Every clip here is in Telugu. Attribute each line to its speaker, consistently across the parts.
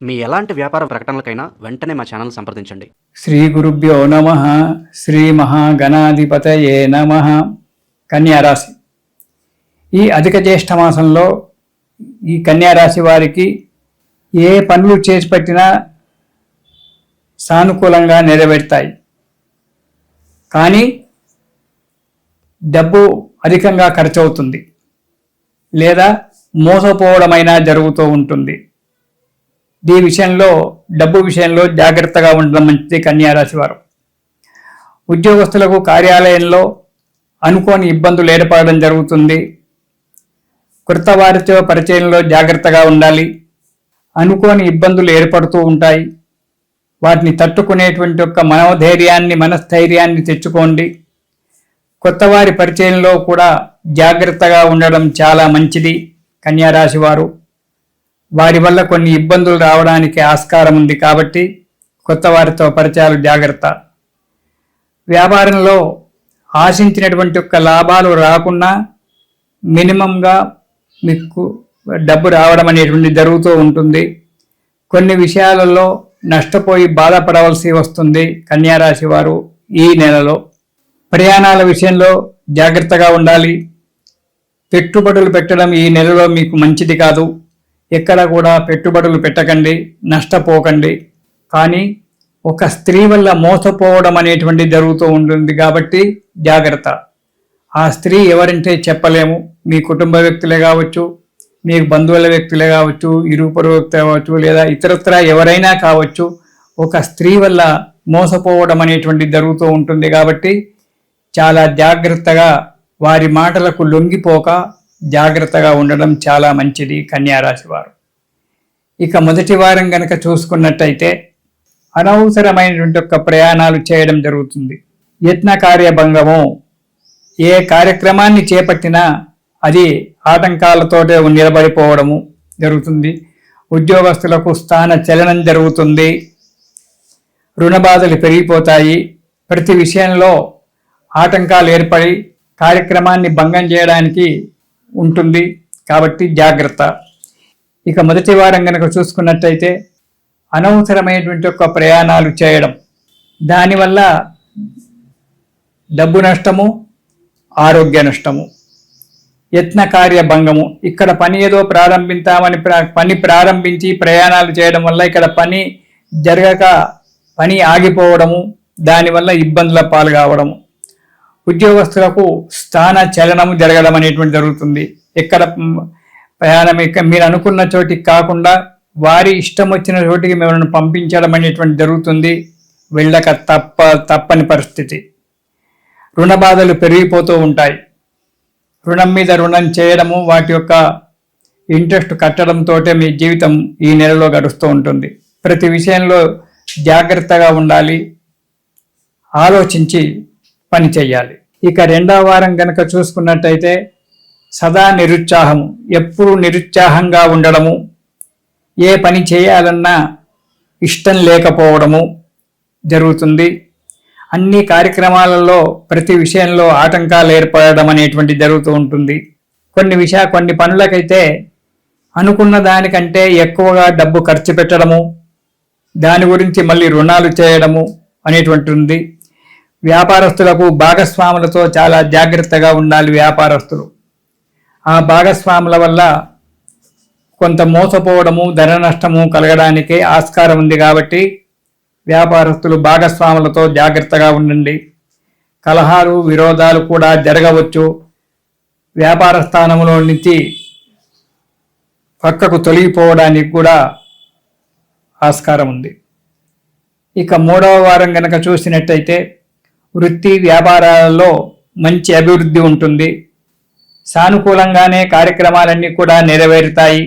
Speaker 1: మీ ఎలాంటి వ్యాపార ప్రకటనలకైనా వెంటనే మా ఛానల్ సంప్రదించండి.
Speaker 2: శ్రీ గురుభ్యో నమః. శ్రీ మహాగణాధిపతయే నమః. కన్యారాశి. ఈ అధిక జ్యేష్ఠ మాసంలో ఈ కన్యారాశి వారికి ఏ పనులు చేసి పెట్టినా సానుకూలంగా నెరవేరుతాయి. కానీ డబ్బు అధికంగా ఖర్చు అవుతుంది లేదా మోసపోవడమైనా జరుగుతూ ఉంటుంది. ఈ విషయంలో డబ్బు విషయంలో జాగ్రత్తగా ఉండడం మంచిది కన్యారాశి వారు. ఉద్యోగస్తులకు కార్యాలయంలో అనుకోని ఇబ్బందులు ఏర్పడడం జరుగుతుంది. కొత్త వారితో పరిచయంలో జాగ్రత్తగా ఉండాలి. అనుకోని ఇబ్బందులు ఏర్పడుతూ ఉంటాయి. వాటిని తట్టుకునేటువంటి యొక్క మనస్థైర్యాన్ని తెచ్చుకోండి. కొత్త వారి పరిచయంలో కూడా జాగ్రత్తగా ఉండడం చాలా మంచిది కన్యారాశి వారు. వారి వల్ల కొన్ని ఇబ్బందులు రావడానికి ఆస్కారం ఉంది కాబట్టి కొత్త వారితో పరిచయాలు జాగ్రత్త. వ్యాపారంలో ఆశించినటువంటి యొక్క లాభాలు రాకున్నా మినిమంగా మీకు డబ్బు రావడం అనేటువంటి జరుగుతూ ఉంటుంది. కొన్ని విషయాలలో నష్టపోయి బాధపడవలసి వస్తుంది కన్యారాశి వారు. ఈ నెలలో ప్రయాణాల విషయంలో జాగ్రత్తగా ఉండాలి. పెట్టుబడులు పెట్టడం ఈ నెలలో మీకు మంచిది కాదు. ఎక్కడ కూడా పెట్టుబడులు పెట్టకండి, నష్టపోకండి. కానీ ఒక స్త్రీ వల్ల మోసపోవడం అనేటువంటి జరుగుతూ ఉంటుంది కాబట్టి జాగ్రత్త. ఆ స్త్రీ ఎవరంటే చెప్పలేము. మీ కుటుంబ వ్యక్తులే కావచ్చు, మీకు బంధువుల వ్యక్తులే కావచ్చు, ఇరుపరు వ్యక్తులు కావచ్చు, లేదా ఇతరత్ర ఎవరైనా కావచ్చు. ఒక స్త్రీ వల్ల మోసపోవడం అనేటువంటి జరుగుతూ ఉంటుంది కాబట్టి చాలా జాగ్రత్తగా వారి మాటలకు లొంగిపోక జాగ్రత్తగా ఉండడం చాలా మంచిది కన్యారాశి వారు. ఇక మొదటి వారం గనక చూసుకున్నట్టయితే అనవసరమైనటువంటి యొక్క ప్రయాణాలు చేయడం జరుగుతుంది. యత్న కార్యభంగము. ఏ కార్యక్రమాన్ని చేపట్టినా అది ఆటంకాలతోటే నిలబడిపోవడము జరుగుతుంది. ఉద్యోగస్తులకు స్థాన చలనం జరుగుతుంది. రుణ బాధలు పెరిగిపోతాయి. ప్రతి విషయంలో ఆటంకాలు ఏర్పడి కార్యక్రమాన్ని భంగం చేయడానికి ఉంటుంది కాబట్టి జాగ్రత్త. ఇక మొదటి వారం కనుక చూసుకున్నట్టయితే అనవసరమైనటువంటి యొక్క ప్రయాణాలు చేయడం, దానివల్ల డబ్బు నష్టము, ఆరోగ్య నష్టము. యత్న కార్య భంగము. ఇక్కడ పని ఏదో పని ప్రారంభించి ప్రయాణాలు చేయడం వల్ల ఇక్కడ పని జరగక పని ఆగిపోవడము, దానివల్ల ఇబ్బందుల పాలు కావడము. ఉద్యోగస్తులకు స్థాన చలనము జరగడం అనేటువంటి జరుగుతుంది. ఎక్కడ ప్రయాణం మీరు అనుకున్న చోటికి కాకుండా వారి ఇష్టం వచ్చిన చోటికి మిమ్మల్ని పంపించడం అనేటువంటి జరుగుతుంది. వెళ్ళక తప్పని పరిస్థితి. రుణ బాధలు పెరిగిపోతూ ఉంటాయి. రుణం మీద రుణం చేయడము, వాటి యొక్క ఇంట్రెస్ట్ కట్టడంతో మీ జీవితం ఈ నెలలో గడుస్తూ ఉంటుంది. ప్రతి విషయంలో జాగ్రత్తగా ఉండాలి. ఆలోచించి పని చేయాలి. ఇక రెండవ వారం కనుక చూసుకున్నట్టయితే సదా నిరుత్సాహము, ఎప్పుడూ నిరుత్సాహంగా ఉండడము, ఏ పని చేయాలన్నా ఇష్టం లేకపోవడము జరుగుతుంది. అన్ని కార్యక్రమాలలో ప్రతి విషయంలో ఆటంకాలు ఏర్పడడం అనేటువంటి జరుగుతూ ఉంటుంది. కొన్ని పనులకైతే అనుకున్న దానికంటే ఎక్కువగా డబ్బు ఖర్చు పెట్టడము, దాని గురించి మళ్ళీ రుణాలు చేయడము అనేటువంటి ఉంది. వ్యాపారస్తులకు భాగస్వాములతో చాలా జాగ్రత్తగా ఉండాలి వ్యాపారస్తులు. ఆ భాగస్వాముల వల్ల కొంత మోసపోవడము, ధన నష్టము కలగడానికి ఆస్కారం ఉంది కాబట్టి వ్యాపారస్తులు భాగస్వాములతో జాగ్రత్తగా ఉండండి. కలహాలు, విరోధాలు కూడా జరగవచ్చు. వ్యాపార స్థానంలో నుంచి పక్కకు తొలగిపోవడానికి కూడా ఆస్కారం ఉంది. ఇక మూడవ వారం గనక చూసినట్టయితే వృత్తి వ్యాపారాలలో మంచి అభివృద్ధి ఉంటుంది. సానుకూలంగానే కార్యక్రమాలన్నీ కూడా నెరవేరుతాయి.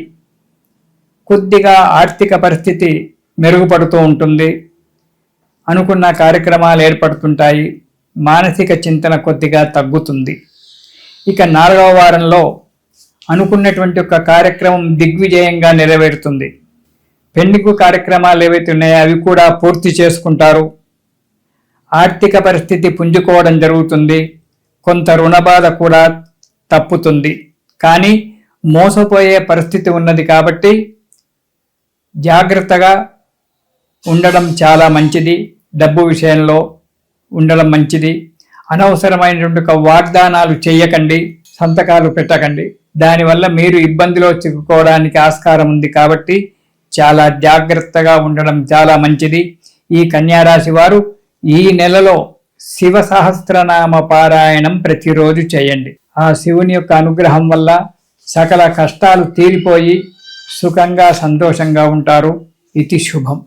Speaker 2: కొద్దిగా ఆర్థిక పరిస్థితి మెరుగుపడుతూ ఉంటుంది. అనుకున్న కార్యక్రమాలు ఏర్పడుతుంటాయి. మానసిక చింతన కొద్దిగా తగ్గుతుంది. ఇక 4వ వారంలో అనుకున్నటువంటి ఒక కార్యక్రమం దిగ్విజయంగా నెరవేరుతుంది. పెండింగ్ కార్యక్రమాలు ఏవైతే ఉన్నాయో అవి కూడా పూర్తి చేసుకుంటారు. ఆర్థిక పరిస్థితి పుంజుకోవడం జరుగుతుంది. కొంత రుణబాధ కూడా తప్పుతుంది. కానీ మోసపోయే పరిస్థితి ఉన్నది కాబట్టి జాగ్రత్తగా ఉండడం చాలా మంచిది. డబ్బు విషయంలో ఉండడం మంచిది. అనవసరమైనటువంటి వాగ్దానాలు చేయకండి, సంతకాలు పెట్టకండి. దానివల్ల మీరు ఇబ్బందిలో చిక్కుకోవడానికి ఆస్కారం ఉంది. కాబట్టి చాలా జాగ్రత్తగా ఉండడం చాలా మంచిది. ఈ కన్యారాశి వారు ఈ నెలలో శివ సహస్రనామ పారాయణం ప్రతిరోజు చేయండి. ఆ శివుని యొక్క అనుగ్రహం వల్ల సకల కష్టాలు తీరిపోయి సుఖంగా సంతోషంగా ఉంటారు. ఇది శుభం.